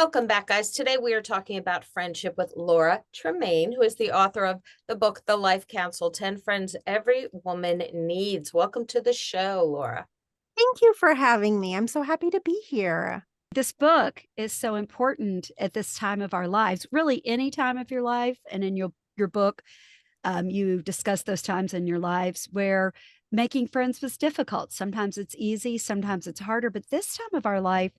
Welcome back, guys. Today we are talking about friendship with Laura Tremaine, who is the author of the book, The Life Council 10 Friends Every Woman Needs. Welcome to the show, Laura. Thank you for having me. I'm so happy to be here. This book is so important at this time of our lives, really any time of your life. And in your book, you discuss those times in your lives where making friends was difficult. Sometimes it's easy, sometimes it's harder, but this time of our life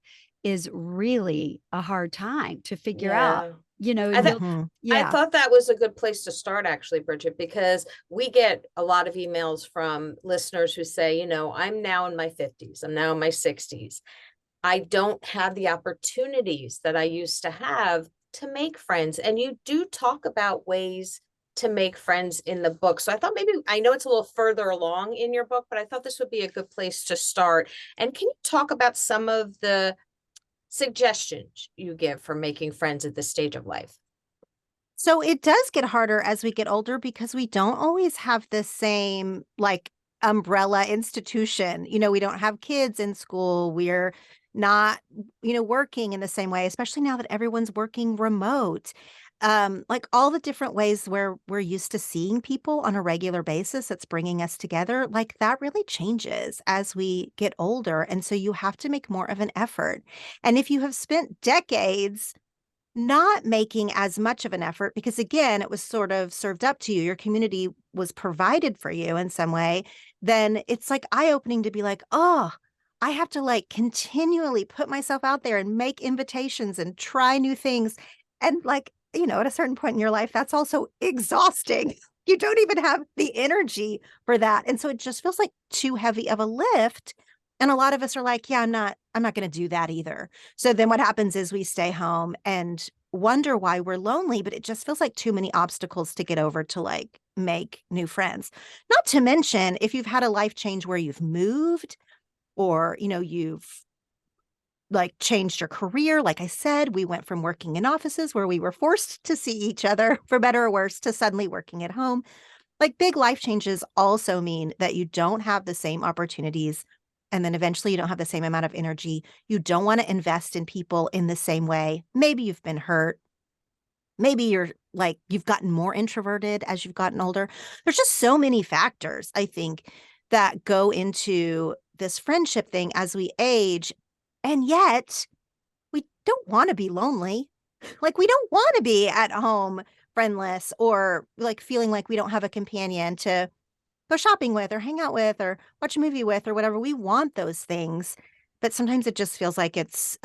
is really a hard time to figure out, Yeah. I, and th- I yeah. thought that was a good place to start, actually, Bridget, because we get a lot of emails from listeners who say, I'm now in my 50s, I'm now in my 60s. I don't have the opportunities that I used to have to make friends. And you do talk about ways to make friends in the book. So I thought maybe, I know it's a little further along in your book, but I thought this would be a good place to start. And can you talk about some of the suggestions you give for making friends at this stage of life? So it does get harder as we get older because we don't always have the same umbrella institution. We don't have kids in school. We're not, working in the same way, especially now that everyone's working remote. Like all the different ways where we're used to seeing people on a regular basis that's bringing us together, like that really changes as we get older. And so you have to make more of an effort. And if you have spent decades not making as much of an effort, because again, it was sort of served up to you, your community was provided for you in some way, then it's like eye-opening to be like, oh, I have to continually put myself out there and make invitations and try new things. And at a certain point in your life, that's also exhausting. You don't even have the energy for that. And so it just feels like too heavy of a lift. And a lot of us are like, yeah, I'm not going to do that either. So then what happens is we stay home and wonder why we're lonely, but it just feels like too many obstacles to get over to make new friends. Not to mention if you've had a life change where you've moved or, you've changed your career. Like I said, we went from working in offices where we were forced to see each other for better or worse to suddenly working at home. Like big life changes also mean that you don't have the same opportunities. And then eventually you don't have the same amount of energy. You don't want to invest in people in the same way. Maybe you've been hurt. Maybe you've gotten more introverted as you've gotten older. There's just so many factors, I think, that go into this friendship thing as we age. And yet we don't want to be lonely. Like we don't want to be at home friendless or feeling like we don't have a companion to go shopping with or hang out with or watch a movie with or whatever. We want those things, but sometimes it just feels like it's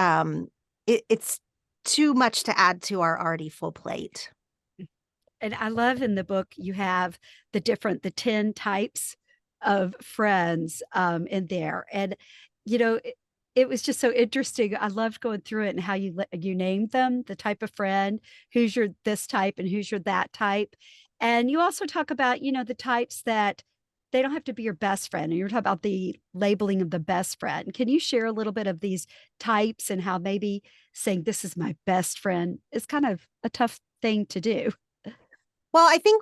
too much to add to our already full plate. And I love in the book you have the 10 types of friends in there. And it was just so interesting. I loved going through it and how you named them, the type of friend, who's your this type and who's your that type. And you also talk about, the types that they don't have to be your best friend. And you're talking about the labeling of the best friend. Can you share a little bit of these types and how maybe saying this is my best friend is kind of a tough thing to do? Well, I think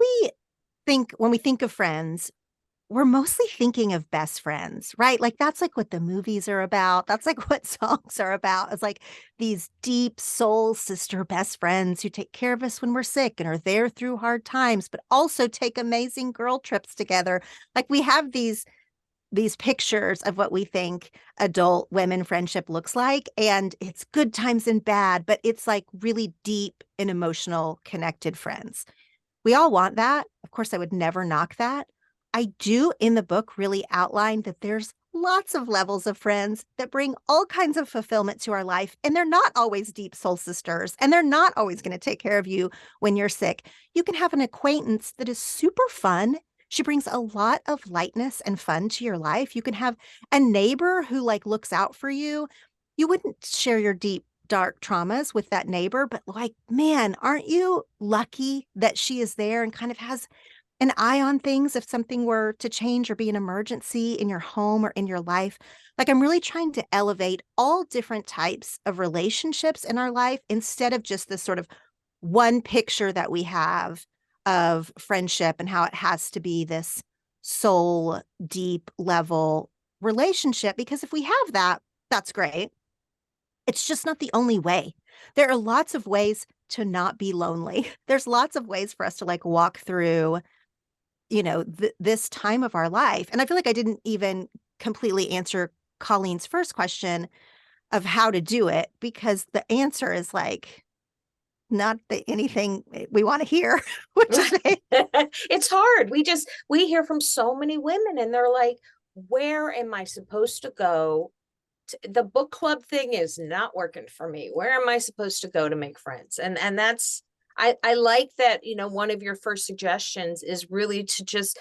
when we think of friends, we're mostly thinking of best friends, right? Like that's what the movies are about. That's what songs are about. It's like these deep soul sister best friends who take care of us when we're sick and are there through hard times, but also take amazing girl trips together. Like we have these pictures of what we think adult women friendship looks like. And it's good times and bad, but it's really deep and emotional connected friends. We all want that. Of course, I would never knock that. I do in the book really outline that there's lots of levels of friends that bring all kinds of fulfillment to our life. And they're not always deep soul sisters. And they're not always going to take care of you when you're sick. You can have an acquaintance that is super fun. She brings a lot of lightness and fun to your life. You can have a neighbor who looks out for you. You wouldn't share your deep dark traumas with that neighbor, but man, aren't you lucky that she is there and kind of has an eye on things if something were to change or be an emergency in your home or in your life? I'm really trying to elevate all different types of relationships in our life instead of just this sort of one picture that we have of friendship and how it has to be this soul deep level relationship. Because if we have that, that's great. It's just not the only way. There are lots of ways to not be lonely. There's lots of ways for us to like walk through, this time of our life. And I feel like I didn't even completely answer Colleen's first question of how to do it, because the answer is like not anything we want to hear, which is It's hard. We hear from so many women and they're like, where am I supposed to go? The book club thing is not working for me. Where am I supposed to go to make friends? And that's, I like that, one of your first suggestions is really to just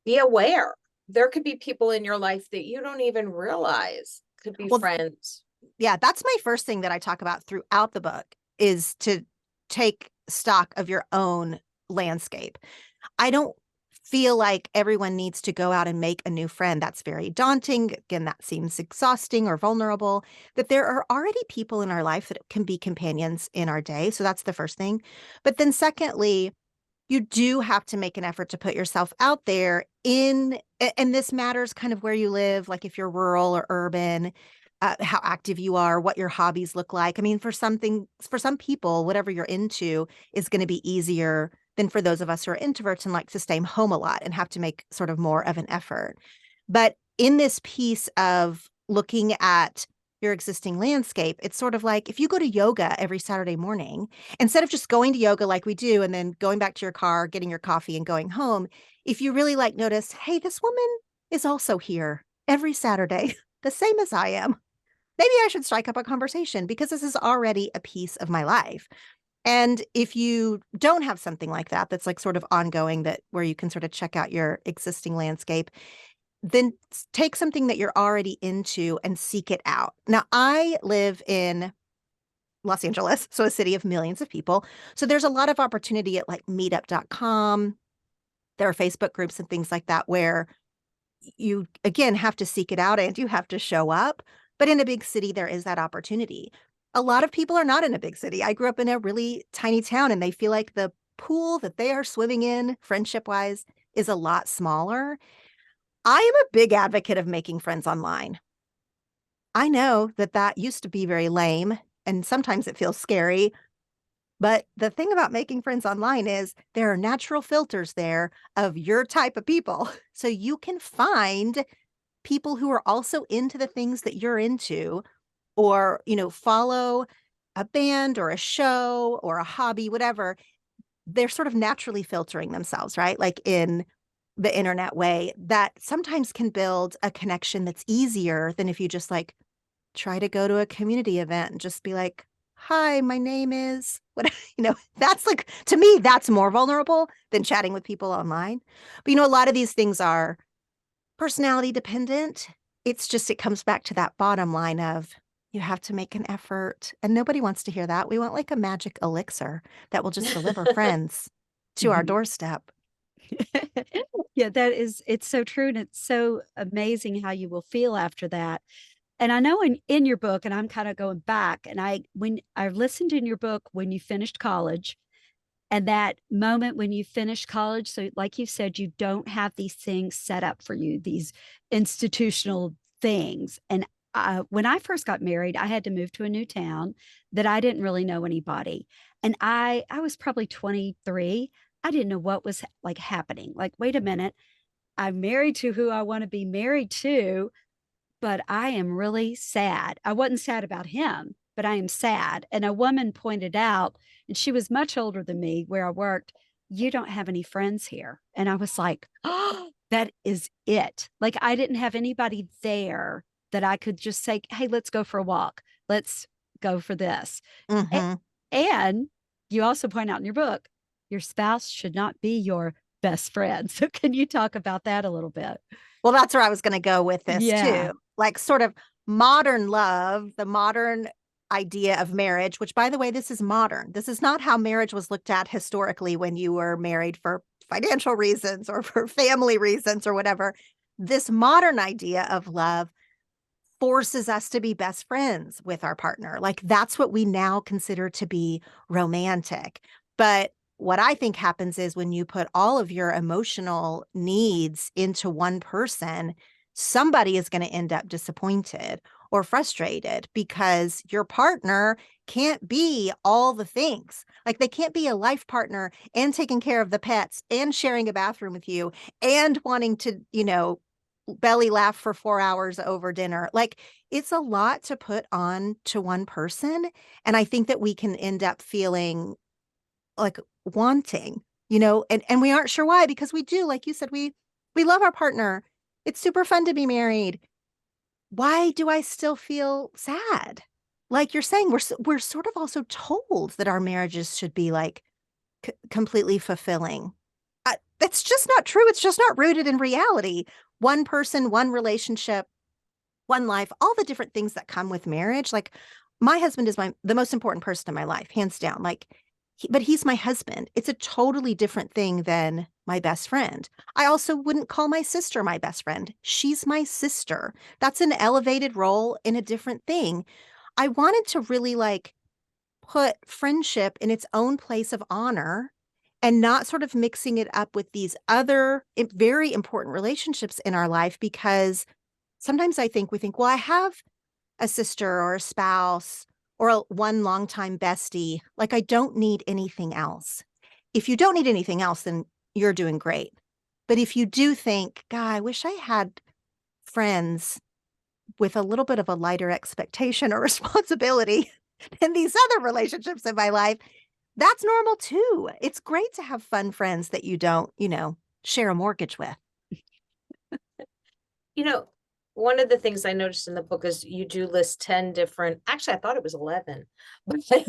be aware. There could be people in your life that you don't even realize could be friends. Yeah, that's my first thing that I talk about throughout the book, is to take stock of your own landscape. I don't feel like everyone needs to go out and make a new friend. That's very daunting. Again, that seems exhausting or vulnerable. That there are already people in our life that can be companions in our day. So that's the first thing. But then secondly, you do have to make an effort to put yourself out there and this matters kind of where you live, like if you're rural or urban, how active you are, what your hobbies look like. I mean, for some people, whatever you're into is going to be easier than for those of us who are introverts and like to stay home a lot and have to make sort of more of an effort. But in this piece of looking at your existing landscape, it's sort of like if you go to yoga every Saturday morning, instead of just going to yoga like we do and then going back to your car, getting your coffee and going home, if you really like notice, hey, this woman is also here every Saturday, the same as I am. Maybe I should strike up a conversation because this is already a piece of my life. And if you don't have something like that, that's like sort of ongoing, that where you can sort of check out your existing landscape, then take something that you're already into and seek it out. Now, I live in Los Angeles, so a city of millions of people. So there's a lot of opportunity at like meetup.com. There are Facebook groups and things like that where you, again, have to seek it out and you have to show up. But in a big city, there is that opportunity. A lot of people are not in a big city. I grew up in a really tiny town and they feel like the pool that they are swimming in, friendship-wise, is a lot smaller. I am a big advocate of making friends online. I know that used to be very lame and sometimes it feels scary. But the thing about making friends online is there are natural filters there of your type of people. So you can find people who are also into the things that you're into, or, follow a band or a show or a hobby, whatever. They're sort of naturally filtering themselves, right? Like in the internet way, that sometimes can build a connection that's easier than if you just like try to go to a community event and just be like, hi, my name is what, that's like, to me, that's more vulnerable than chatting with people online. But, a lot of these things are personality dependent. It's just, it comes back to that bottom line of you have to make an effort, and nobody wants to hear that. We want like a magic elixir that will just deliver friends to our doorstep. Yeah, it's so true. And it's so amazing how you will feel after that. And I know in your book, and I'm kind of going back, and when I listened in your book when you finished college, and that moment when you finished college, so like you said, you don't have these things set up for you, these institutional things. And when I first got married, I had to move to a new town that I didn't really know anybody. And I was probably 23. I didn't know what was like happening. Like, wait a minute, I'm married to who I want to be married to, but I am really sad. I wasn't sad about him, but I am sad. And a woman pointed out, and she was much older than me where I worked, you don't have any friends here. And I was like, oh, that is it. Like, I didn't have anybody there that I could just say, hey, let's go for a walk. Let's go for this. Mm-hmm. And you also point out in your book, your spouse should not be your best friend. So can you talk about that a little bit? Well, that's where I was going to go with this Yeah. too. Like sort of modern love, the modern idea of marriage, which by the way, this is modern. This is not how marriage was looked at historically when you were married for financial reasons or for family reasons or whatever. This modern idea of love forces us to be best friends with our partner. Like that's what we now consider to be romantic. But what I think happens is when you put all of your emotional needs into one person, somebody is going to end up disappointed, or frustrated because your partner can't be all the things. Like they can't be a life partner and taking care of the pets and sharing a bathroom with you and wanting to, belly laugh for 4 hours over dinner. Like it's a lot to put on to one person. And I think that we can end up feeling like wanting, and we aren't sure why, because we do, like you said, we love our partner. It's super fun to be married. Why do I still feel sad? Like you're saying, we're sort of also told that our marriages should be like completely fulfilling. That's just not true. It's just not rooted in reality. One person, one relationship, one life, all the different things that come with marriage. Like my husband is the most important person in my life, hands down. Like, but he's my husband. It's a totally different thing than my best friend. I also wouldn't call my sister my best friend. She's my sister. That's an elevated role in a different thing. I wanted to really like put friendship in its own place of honor and not sort of mixing it up with these other very important relationships in our life, because sometimes we think, well, I have a sister or a spouse or one longtime bestie. Like I don't need anything else. If you don't need anything else, then you're doing great. But if you do think, God, I wish I had friends with a little bit of a lighter expectation or responsibility than these other relationships in my life, that's normal too. It's great to have fun friends that you don't, share a mortgage with. You know, one of the things I noticed in the book is you do list 10 different, actually, I thought it was 11, but Well,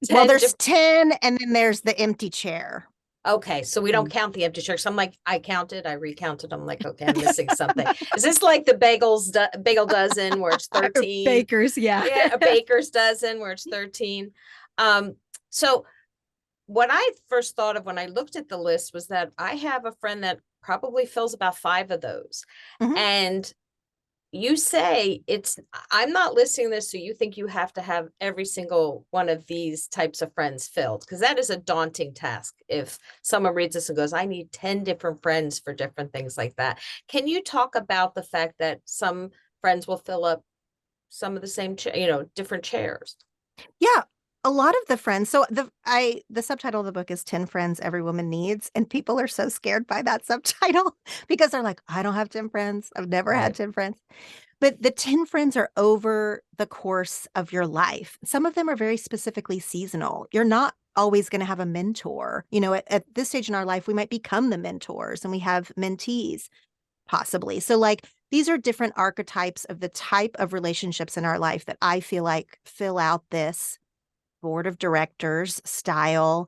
10 there's 10 and then there's the empty chair. Okay, so we don't count the empty chairs. I'm like, I recounted. I'm like, okay, I'm missing something. Is this like the bagel dozen where it's 13? Bakers, yeah. Yeah, a baker's dozen where it's 13. So what I first thought of when I looked at the list was that I have a friend that probably fills about 5 of those. Mhm. And you say I'm not listing this, so you think you have to have every single one of these types of friends filled, because that is a daunting task. If someone reads this and goes, I need 10 different friends for different things like that. Can you talk about the fact that some friends will fill up some of the same, different chairs? Yeah, a lot of the friends. So the subtitle of the book is 10 Friends Every Woman Needs, and people are so scared by that subtitle because they're like, I don't have 10 friends. I've never had 10 friends. But the 10 friends are over the course of your life. Some of them are very specifically seasonal. You're not always going to have a mentor. At this stage in our life, we might become the mentors and we have mentees possibly. So like these are different archetypes of the type of relationships in our life that I feel like fill out this board of directors style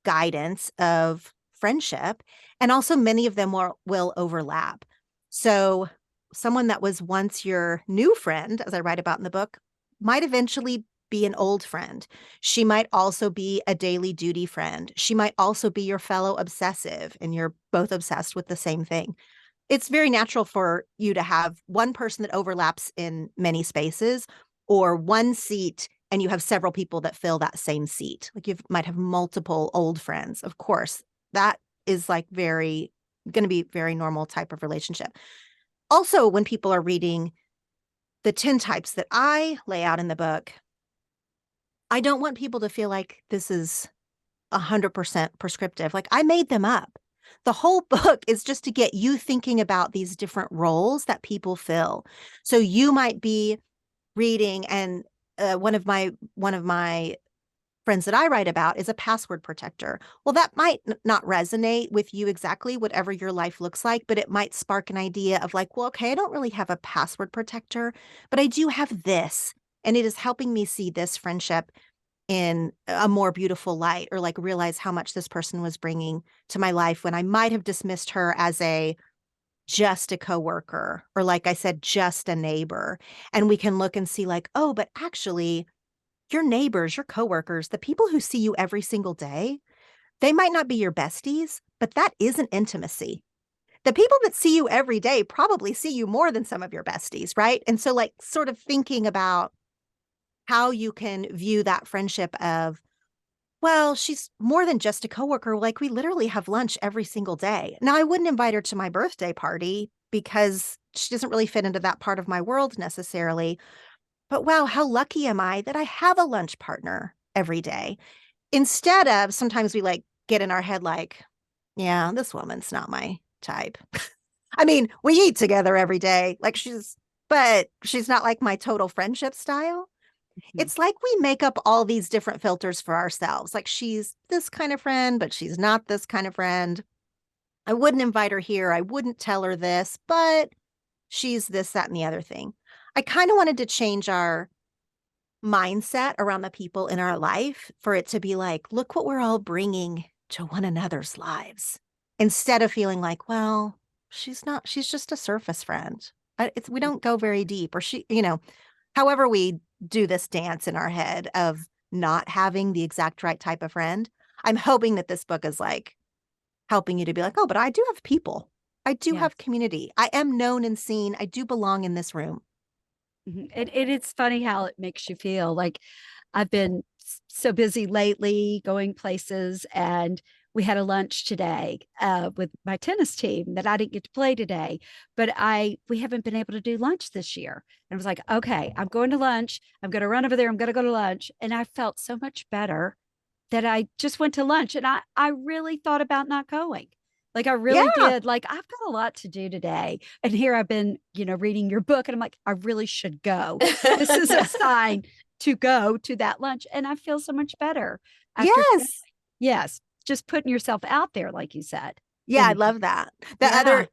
guidance of friendship. And also many of them will overlap. So someone that was once your new friend, as I write about in the book, might eventually be an old friend. She might also be a daily duty friend. She might also be your fellow obsessive, and you're both obsessed with the same thing. It's very natural for you to have one person that overlaps in many spaces, or one seat and you have several people that fill that same seat. Like you might have multiple old friends. Of course, that is like going to be very normal type of relationship. Also, when people are reading the 10 types that I lay out in the book, I don't want people to feel like this is 100% prescriptive. Like I made them up. The whole book is just to get you thinking about these different roles that people fill. So you might be reading, and one of my friends that I write about is a password protector. Well, that might not resonate with you exactly, whatever your life looks like, but it might spark an idea of like, well, okay, I don't really have a password protector, but I do have this, and it is helping me see this friendship in a more beautiful light, or like realize how much this person was bringing to my life when I might have dismissed her as just a coworker, or like I said, just a neighbor. And we can look and see like, oh, but actually your neighbors, your coworkers, the people who see you every single day, they might not be your besties, but that is an intimacy. The people that see you every day probably see you more than some of your besties, right? And so like sort of thinking about how you can view that friendship of, well, she's more than just a coworker. Like we literally have lunch every single day. Now, I wouldn't invite her to my birthday party because she doesn't really fit into that part of my world necessarily. but wow, how lucky am I that I have a lunch partner every day? Instead of sometimes we like get in our head like, yeah, this woman's not my type. I mean, we eat together every day. But she's not like my total friendship style. Mhm. It's like we make up all these different filters for ourselves. Like she's this kind of friend, but she's not this kind of friend. I wouldn't invite her here. I wouldn't tell her this, but she's this, that, and the other thing. I kind of wanted to change our mindset around the people in our life for it to be like, look what we're all bringing to one another's lives. Instead of feeling like, well, she's just a surface friend. We don't go very deep, or however we do this dance in our head of not having the exact right type of friend. I'm hoping that this book is like helping you to be like, oh, but I do have people. I do Yes. have community. I am known and seen. I do belong in this room. Mhm. And it's funny how it makes you feel. Like I've been so busy lately going places, and we had a lunch today with my tennis team that I didn't get to play today, but we haven't been able to do lunch this year. And I was like, okay, I'm going to lunch. I'm going to run over there. I'm going to go to lunch. And I felt so much better that I just went to lunch, and I really thought about not going. Like I really Yeah. did. Like I've got a lot to do today. And here I've been, reading your book, and I'm like, I really should go. This is a sign to go to that lunch. And I feel so much better after going. Yes. Yes. Just putting yourself out there, like you said. Yeah, I And love that. yeah.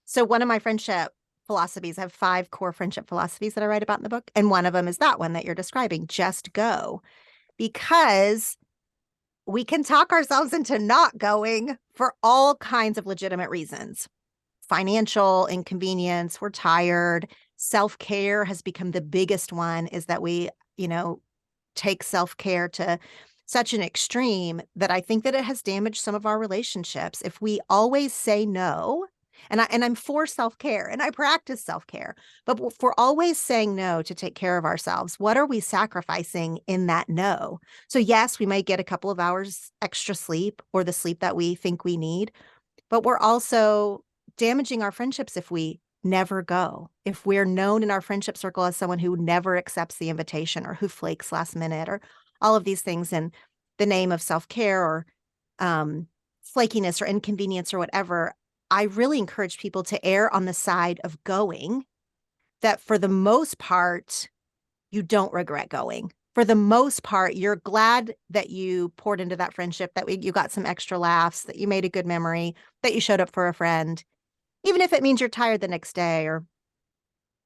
So one of my friendship philosophies, I have 5 core friendship philosophies that I write about in the book. And one of them is that one that you're describing, just go. Because we can talk ourselves into not going for all kinds of legitimate reasons. Financial inconvenience, we're tired. Self-care has become the biggest one, is that we, take self-care to such an extreme that I think that it has damaged some of our relationships. If we always say no, and I'm for self-care and I practice self-care, but if we're always saying no to take care of ourselves, what are we sacrificing in that no? So yes, we might get a couple of hours extra sleep or the sleep that we think we need, but we're also damaging our friendships if we never go. If we're known in our friendship circle as someone who never accepts the invitation or who flakes last minute or all of these things in the name of self-care or flakiness or inconvenience or whatever, I really encourage people to err on the side of going, that for the most part, you don't regret going. For the most part, you're glad that you poured into that friendship, that you got some extra laughs, that you made a good memory, that you showed up for a friend, even if it means you're tired the next day or,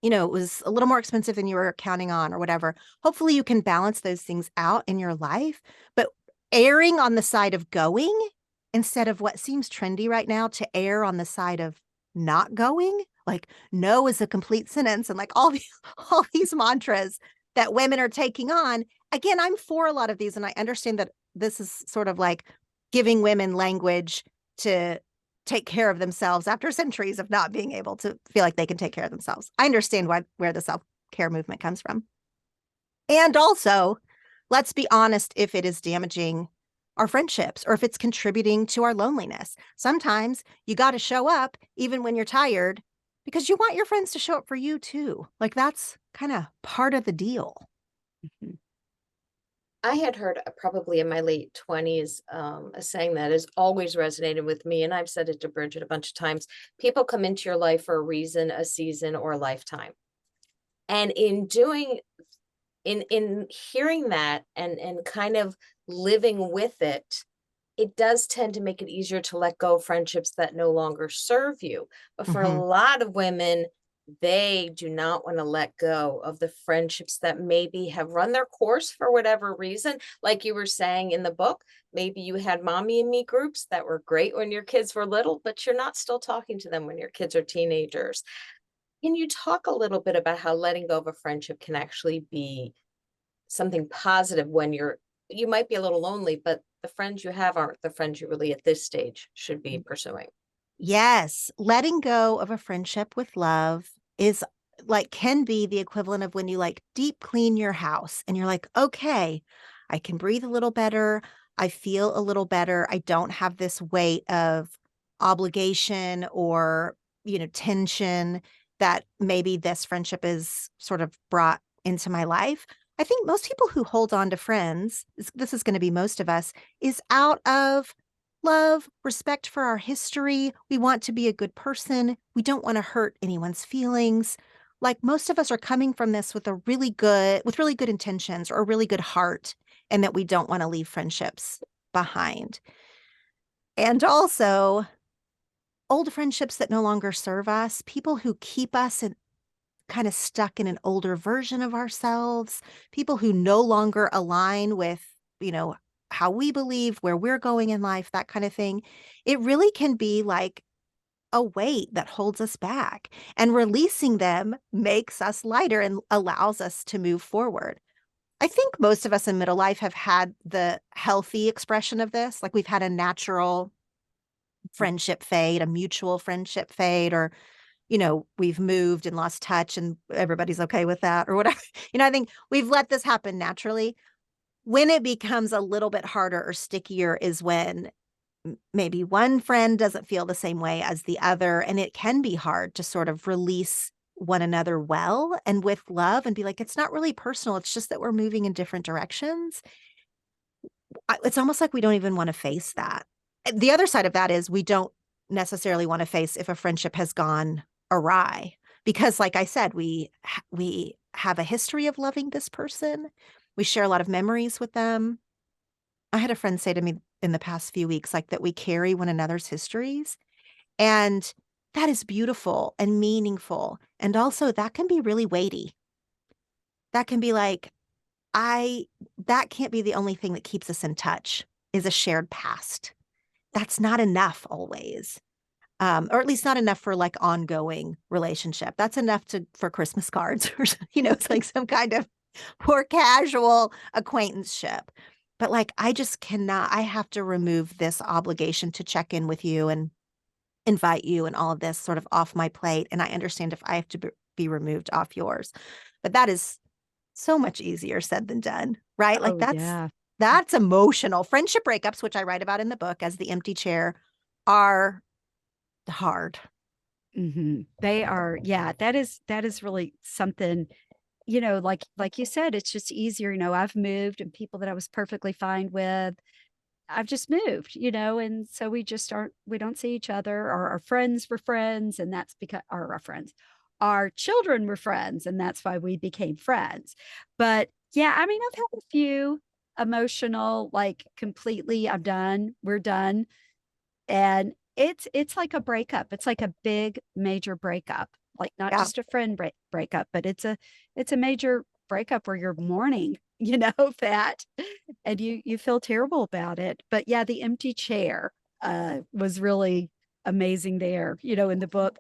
it was a little more expensive than you were counting on or whatever. Hopefully you can balance those things out in your life, but erring on the side of going instead of what seems trendy right now to err on the side of not going, like no is a complete sentence and like all these mantras that women are taking on. Again, I'm for a lot of these, and I understand that this is sort of like giving women language to take care of themselves after centuries of not being able to feel like they can take care of themselves. I understand where the self-care movement comes from. And also, let's be honest, if it is damaging our friendships or if it's contributing to our loneliness. Sometimes you got to show up even when you're tired because you want your friends to show up for you too. Like that's kind of part of the deal. Mhm. I had heard probably in my late 20s a saying that has always resonated with me, and I've said it to Bridget a bunch of times. People come into your life for a reason, a season, or a lifetime. And in hearing that and kind of living with it, it does tend to make it easier to let go of friendships that no longer serve you. But for a Mhm. lot of women, they do not want to let go of the friendships that maybe have run their course for whatever reason. Like you were saying in the book, maybe you had mommy and me groups that were great when your kids were little, but you're not still talking to them when your kids are teenagers. Can you talk a little bit about how letting go of a friendship can actually be something positive when you might be a little lonely, but the friends you have aren't the friends you really at this stage should be pursuing? Yes, letting go of a friendship with love is like can be the equivalent of when you like deep clean your house and you're like, okay, I can breathe a little better. I feel a little better. I don't have this weight of obligation or, tension that maybe this friendship is sort of brought into my life. I think most people who hold on to friends, this is going to be most of us, is out of love, respect for our history. We want to be a good person. We don't want to hurt anyone's feelings. Like most of us are coming from this with really good intentions or a really good heart, and that we don't want to leave friendships behind. And also old friendships that no longer serve us, people who keep us kind of stuck in an older version of ourselves, people who no longer align with, how we believe, where we're going in life, that kind of thing. It really can be like a weight that holds us back, and releasing them makes us lighter and allows us to move forward. I think most of us in middle life have had the healthy expression of this. Like we've had a natural friendship fade, a mutual friendship fade, or we've moved and lost touch and everybody's okay with that or whatever. I think we've let this happen naturally. When it becomes a little bit harder or stickier is when maybe one friend doesn't feel the same way as the other. And it can be hard to sort of release one another well and with love and be like, it's not really personal. It's just that we're moving in different directions. It's almost like we don't even want to face that. The other side of that is we don't necessarily want to face if a friendship has gone awry, because like I said, we have a history of loving this person. We share a lot of memories with them. I had a friend say to me in the past few weeks, like, that we carry one another's histories. And that is beautiful and meaningful. And also that can be really weighty. That can be like, that can't be the only thing that keeps us in touch, is a shared past. That's not enough always. Or at least not enough for like ongoing relationship. That's enough for Christmas cards or, it's like some kind of more casual acquaintanceship. But like, I just cannot, I have to remove this obligation to check in with you and invite you and all of this sort of off my plate. And I understand if I have to be removed off yours, but that is so much easier said than done, right? Like Oh, yeah. that's emotional. Friendship breakups, which I write about in the book as the empty chair, are hard. They are, yeah, that is really something, like you said, it's just easier. I've moved, and people that I was perfectly fine with, I've just moved, and so we don't see each other, or our friends were friends, and that's because our friends, our children were friends, and that's why we became friends. But yeah, I mean, I've had a few emotional, like completely, we're done. And it's like a breakup. It's like a big major breakup, like not Yeah. just a friend breakup, but it's a major breakup where you're mourning, that, and you feel terrible about it. But yeah, the empty chair was really amazing there, in the book.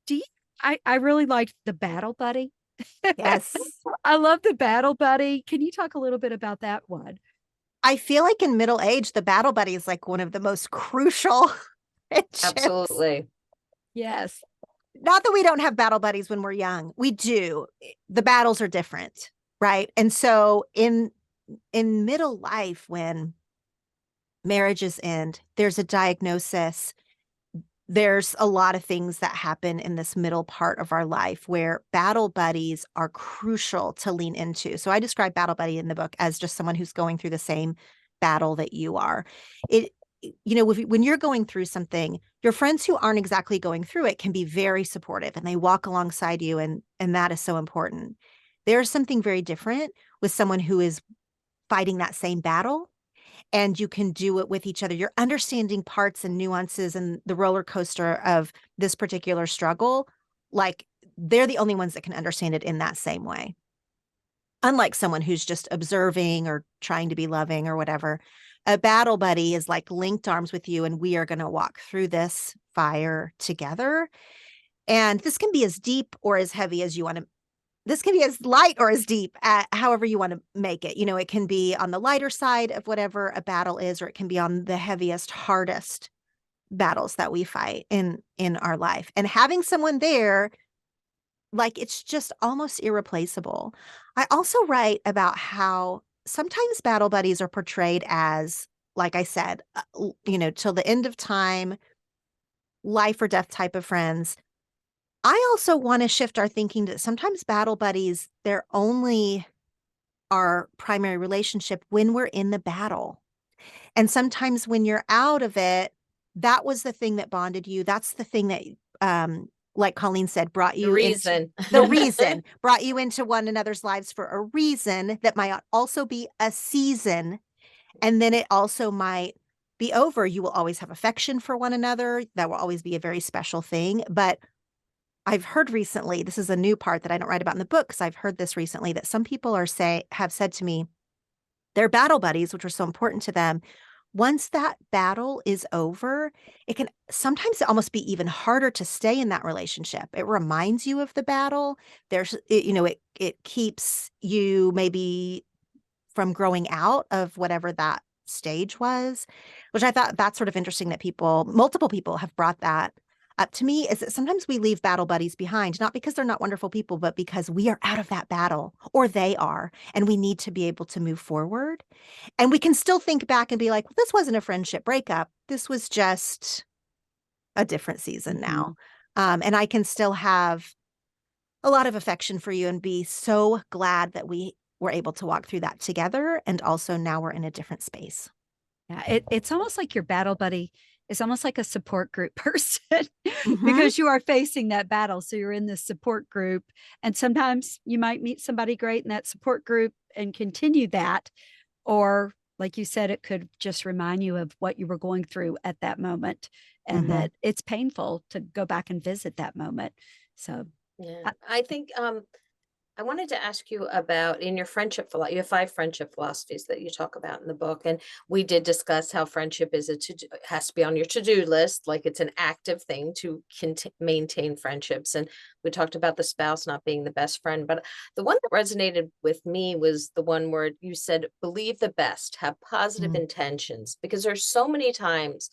Do you I really liked the battle buddy. Yes. I love the battle buddy. Can you talk a little bit about that one? I feel like in middle age, the battle buddy is like one of the most crucial friendships. Absolutely. Yes. Not that we don't have battle buddies when we're young. We do. The battles are different, right? And so in middle life, when marriages end, there's a diagnosis. There's a lot of things that happen in this middle part of our life where battle buddies are crucial to lean into. So I describe battle buddy in the book as just someone who's going through the same battle that you are. When you're going through something, your friends who aren't exactly going through it can be very supportive, and they walk alongside you, and that is so important. There's something very different with someone who is fighting that same battle, and you can do it with each other. You're understanding parts and nuances and the roller coaster of this particular struggle. Like, they're the only ones that can understand it in that same way. Unlike someone who's just observing or trying to be loving or whatever, a battle buddy is like linked arms with you, and we are going to walk through this fire together. And this can be as deep or as heavy as you want to. This can be as light or as deep, however you want to make it. It can be on the lighter side of whatever a battle is, or it can be on the heaviest, hardest battles that we fight in our life. And having someone there, like, it's just almost irreplaceable. I also write about how sometimes battle buddies are portrayed as, like I said, till the end of time, life or death type of friends. I also want to shift our thinking that sometimes battle buddies, they're only our primary relationship when we're in the battle. And sometimes when you're out of it, that was the thing that bonded you. That's the thing that, like Colleen said, brought The you into reason. the reason, brought you into one another's lives for a reason that might also be a season. And then it also might be over. You will always have affection for one another. That will always be a very special thing. But I've heard recently, this is a new part that I don't write about in the book because I've heard this recently, that some people have said to me, their battle buddies, which are so important to them, once that battle is over, it can sometimes almost be even harder to stay in that relationship. It reminds you of the battle. It keeps you maybe from growing out of whatever that stage was, which I thought that's sort of interesting that multiple people have brought that up to me, is that sometimes we leave battle buddies behind, not because they're not wonderful people, but because we are out of that battle or they are, and we need to be able to move forward. And we can still think back and be like, well, this wasn't a friendship breakup. This was just a different season now. And I can still have a lot of affection for you and be so glad that we were able to walk through that together. And also now we're in a different space. Yeah, it's almost like your battle buddy is almost like a support group person Mhm. because you are facing that battle. So you're in this support group, and sometimes you might meet somebody great in that support group and continue that. Or, like you said, it could just remind you of what you were going through at that moment, and Mhm. that it's painful to go back and visit that moment. So, Yeah, I- I think I wanted to ask you about in your friendship philosophy. You have 5 friendship philosophies that you talk about in the book, and we did discuss how friendship is has to be on your to-do list, like it's an active thing to maintain friendships. And we talked about the spouse not being the best friend, but the one that resonated with me was the one where you said, "Believe the best, have positive Mm. intentions," because there's so many times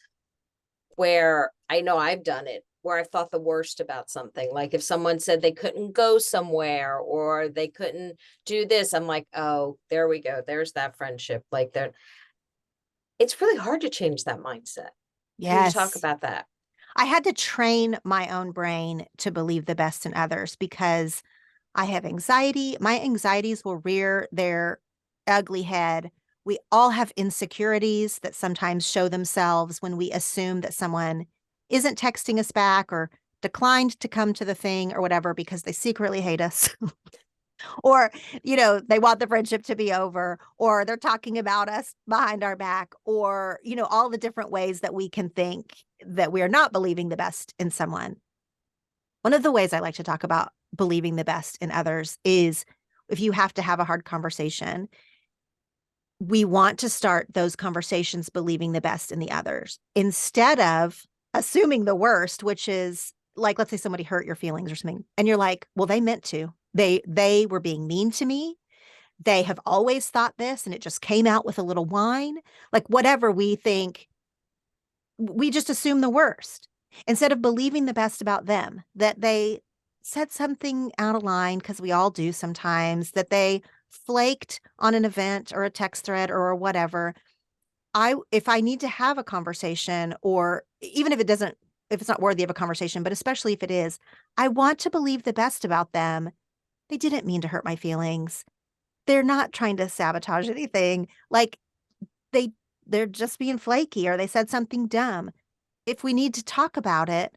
where I know I've done it, where I've thought the worst about something. Like if someone said they couldn't go somewhere or they couldn't do this, I'm like, oh, there we go. There's that friendship. Like that. It's really hard to change that mindset. Can you talk Yes. about that? I had to train my own brain to believe the best in others because I have anxiety. My anxieties will rear their ugly head. We all have insecurities that sometimes show themselves when we assume that someone isn't texting us back or declined to come to the thing or whatever because they secretly hate us. Or, they want the friendship to be over, or they're talking about us behind our back, or, all the different ways that we can think that we are not believing the best in someone. One of the ways I like to talk about believing the best in others is if you have to have a hard conversation, we want to start those conversations believing the best in the others instead of assuming the worst, which is like, let's say somebody hurt your feelings or something. And you're like, well, they meant to. They were being mean to me. They have always thought this and it just came out with a little whine. Like whatever we think, we just assume the worst instead of believing the best about them, that they said something out of line, because we all do sometimes, that they flaked on an event or a text thread or whatever. If I need to have a conversation, or even if it's not worthy of a conversation, but especially if it is, I want to believe the best about them. They didn't mean to hurt my feelings. They're not trying to sabotage anything. Like they they're just being flaky, or they said something dumb. If we need to talk about it,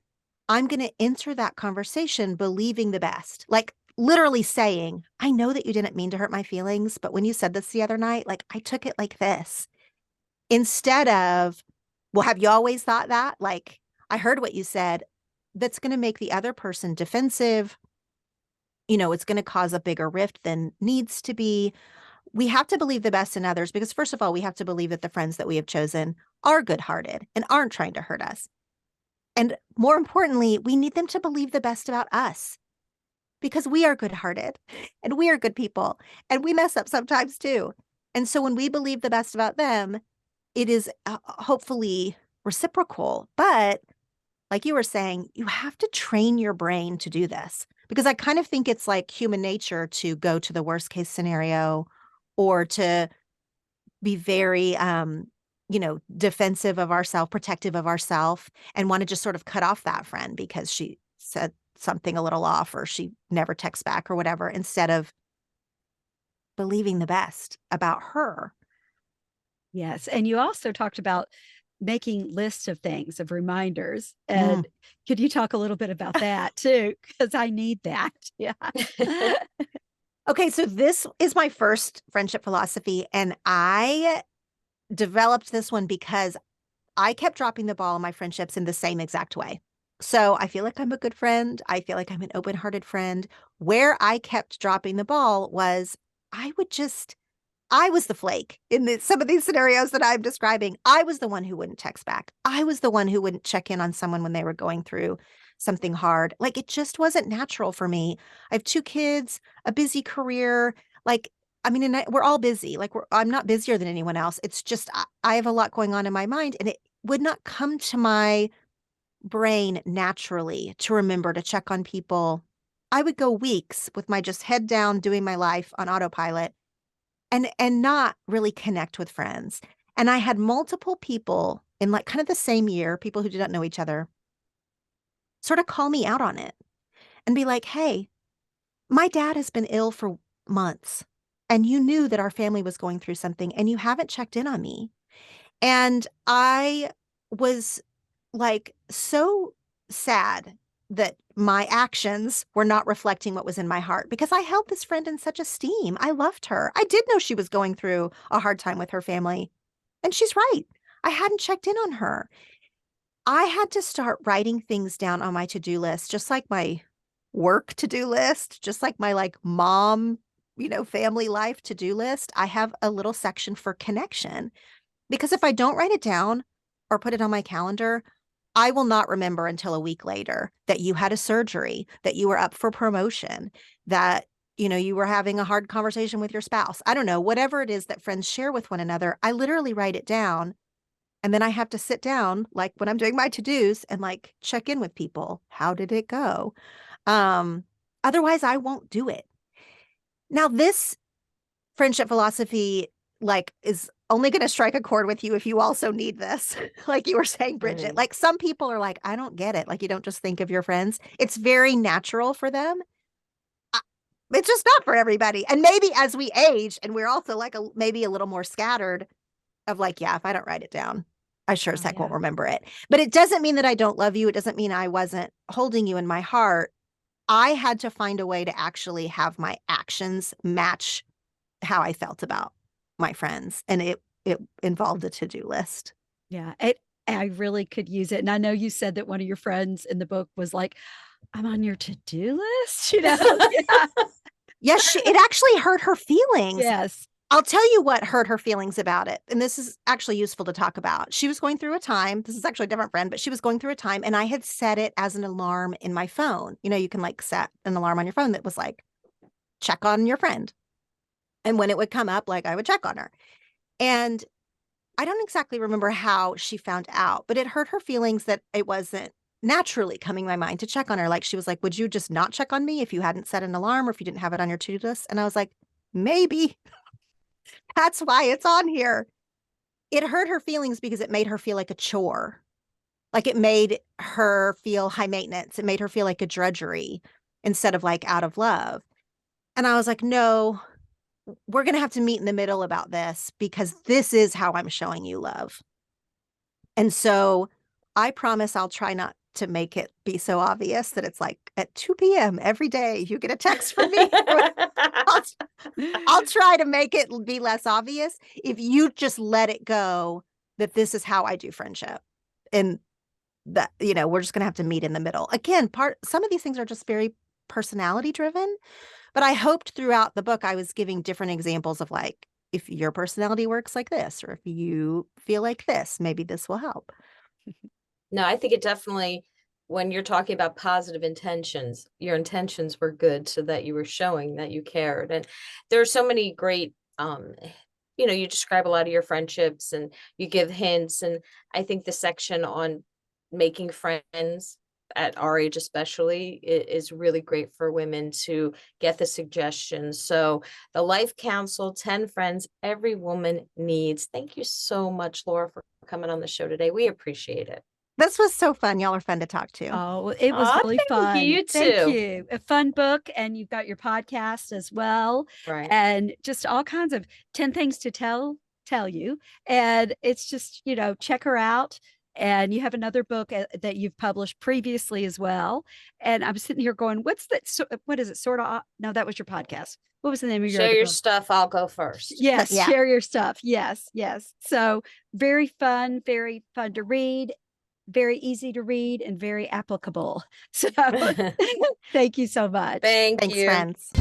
I'm going to enter that conversation believing the best. Like literally saying, I know that you didn't mean to hurt my feelings, but when you said this the other night, like I took it like this. Instead of, well, have you always thought that? Like, I heard what you said. That's going to make the other person defensive. It's going to cause a bigger rift than needs to be. We have to believe the best in others because, first of all, we have to believe that the friends that we have chosen are good hearted and aren't trying to hurt us. And more importantly, we need them to believe the best about us because we are good hearted and we are good people and we mess up sometimes too. And so when we believe the best about them, it is hopefully reciprocal. But like you were saying, you have to train your brain to do this because I kind of think it's like human nature to go to the worst case scenario or to be very, defensive of ourselves, protective of ourselves, and want to just sort of cut off that friend because she said something a little off or she never texts back or whatever, instead of believing the best about her. Yes. And you also talked about making lists of things, of reminders. Mm. And could you talk a little bit about that too? Because I need that. Yeah. Okay, so this is my first friendship philosophy, and I developed this one because I kept dropping the ball in my friendships in the same exact way. So I feel like I'm a good friend. I feel like I'm an open-hearted friend. Where I kept dropping the ball was I was the flake in some of these scenarios that I'm describing. I was the one who wouldn't text back. I was the one who wouldn't check in on someone when they were going through something hard. Like, it just wasn't natural for me. I have 2 kids, a busy career. Like, I mean, and we're all busy. Like, I'm not busier than anyone else. It's just I have a lot going on in my mind, and it would not come to my brain naturally to remember to check on people. I would go weeks with my just head down doing my life on autopilot and not really connect with friends. And I had multiple people in like kind of the same year, people who did not know each other, sort of call me out on it and be like, "Hey, my dad has been ill for months, and you knew that our family was going through something and you haven't checked in on me." And I was like so sad that my actions were not reflecting what was in my heart, because I held this friend in such esteem. I loved her. I did know she was going through a hard time with her family. And she's right. I hadn't checked in on her. I had to start writing things down on my to-do list, just like my work to-do list, just like my like mom, family life to-do list. I have a little section for connection, because if I don't write it down or put it on my calendar, I will not remember until a week later that you had a surgery, that you were up for promotion, that, you were having a hard conversation with your spouse. I don't know, whatever it is that friends share with one another, I literally write it down. And then I have to sit down, like when I'm doing my to-dos, and like check in with people. How did it go? Otherwise, I won't do it. Now, this friendship philosophy, like, is only going to strike a chord with you if you also need this. Like you were saying, Bridget, Right. like some people are like, I don't get it. Like, you don't just think of your friends. It's very natural for them. It's just not for everybody. And maybe as we age and we're also like maybe a little more scattered, of like, yeah, if I don't write it down, I sure as Oh, heck won't yeah. remember it. But it doesn't mean that I don't love you. It doesn't mean I wasn't holding you in my heart. I had to find a way to actually have my actions match how I felt about my friends. And it involved a to-do list. Yeah. I really could use it. And I know you said that one of your friends in the book was like, I'm on your to-do list, Yeah. Yes, it actually hurt her feelings. Yes. I'll tell you what hurt her feelings about it. And this is actually useful to talk about. She was going through a time. This is actually a different friend, but she was going through a time, and I had set it as an alarm in my phone. You can like set an alarm on your phone that was like, check on your friend. And when it would come up, like I would check on her. And I don't exactly remember how she found out, but it hurt her feelings that it wasn't naturally coming to my mind to check on her. Like, she was like, would you just not check on me if you hadn't set an alarm or if you didn't have it on your to-do list? And I was like, maybe. That's why it's on here. It hurt her feelings because it made her feel like a chore. Like, it made her feel high maintenance. It made her feel like a drudgery instead of like out of love. And I was like, no, we're going to have to meet in the middle about this, because this is how I'm showing you love. And so I promise I'll try not to make it be so obvious that it's like at 2 p.m. every day you get a text from me. I'll try to make it be less obvious if you just let it go that this is how I do friendship. And that, we're just going to have to meet in the middle. Again, some of these things are just very personality driven, but I hoped throughout the book I was giving different examples of like, if your personality works like this, or if you feel like this, maybe this will help. No, I think it definitely, when you're talking about positive intentions, your intentions were good, so that you were showing that you cared. And there are so many great, you describe a lot of your friendships and you give hints. And I think the section on making friends at our age especially is really great for women to get the suggestions. So the Life Council, 10 friends every woman needs. Thank you so much, Laura, for coming on the show today. We appreciate it. This was so fun. Y'all are fun to talk to. Oh, well, it was Aw, really thank fun. you, Thank too. you. A fun book, and you've got your podcast as well, Right. and just all kinds of 10 things to tell you. And it's just, check her out. And you have another book that you've published previously as well. And I'm sitting here going, what's that? What is it? Sort of? No, that was your podcast. What was the name of your Share other your book? stuff. I'll go first. Yes, Yeah. share your stuff. Yes, yes. So very fun to read, very easy to read, and very applicable. So thank you so much. Thank Thanks, you. friends.